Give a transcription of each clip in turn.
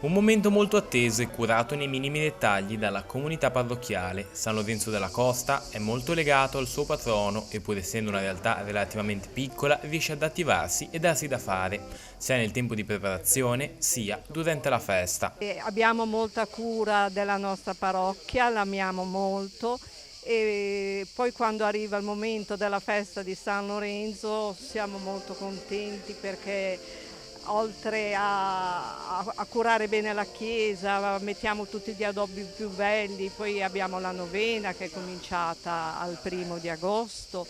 Un momento molto atteso e curato nei minimi dettagli dalla comunità parrocchiale. San Lorenzo della Costa è molto legato al suo patrono e, pur essendo una realtà relativamente piccola, riesce ad attivarsi e darsi da fare, sia nel tempo di preparazione sia durante la festa. Abbiamo molta cura della nostra parrocchia, l'amiamo molto e poi quando arriva il momento della festa di San Lorenzo siamo molto contenti perché oltre a curare bene la chiesa, mettiamo tutti gli addobbi più belli, poi abbiamo la novena che è cominciata al 1° di agosto.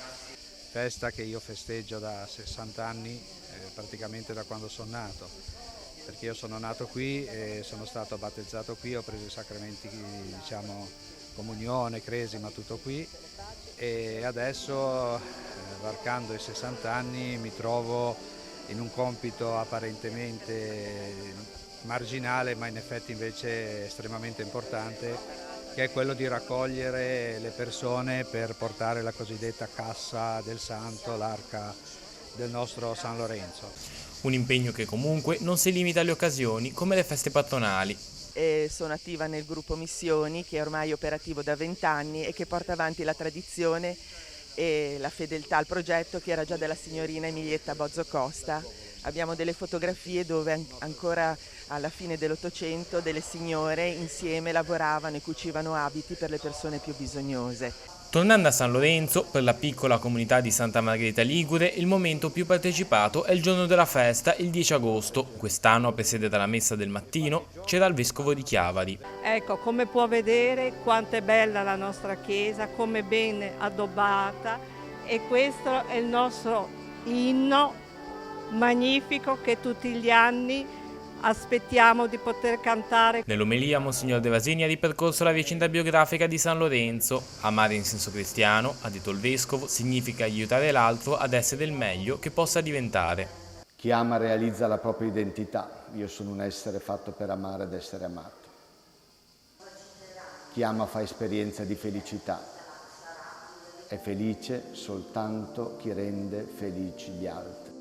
Festa che io festeggio da 60 anni, praticamente da quando sono nato, perché io sono nato qui e sono stato battezzato qui, ho preso i sacramenti, diciamo, comunione, cresima, tutto qui, e adesso, varcando i 60 anni, mi trovo in un compito apparentemente marginale, ma in effetti invece estremamente importante, che è quello di raccogliere le persone per portare la cosiddetta cassa del santo, l'arca del nostro San Lorenzo. Un impegno che comunque non si limita alle occasioni come le feste patronali. Sono attiva nel gruppo Missioni, che è ormai operativo da 20 anni e che porta avanti la tradizione e la fedeltà al progetto che era già della signorina Emilietta Bozzo Costa. Abbiamo delle fotografie dove ancora alla fine dell'Ottocento delle signore insieme lavoravano e cucivano abiti per le persone più bisognose. Tornando a San Lorenzo, per la piccola comunità di Santa Margherita Ligure, il momento più partecipato è il giorno della festa, il 10 agosto. Quest'anno, a presiedere la messa del mattino, c'era il vescovo di Chiavari. Ecco, come può vedere quanto è bella la nostra chiesa, come è ben addobbata, e questo è il nostro inno magnifico che tutti gli anni aspettiamo di poter cantare. Nell'omelia Monsignor De Vasini ha ripercorso la vicenda biografica di San Lorenzo. Amare in senso cristiano, ha detto il vescovo, significa aiutare l'altro ad essere il meglio che possa diventare. Chi ama realizza la propria identità. Io sono un essere fatto per amare ed essere amato. Chi ama fa esperienza di felicità. È felice soltanto chi rende felici gli altri.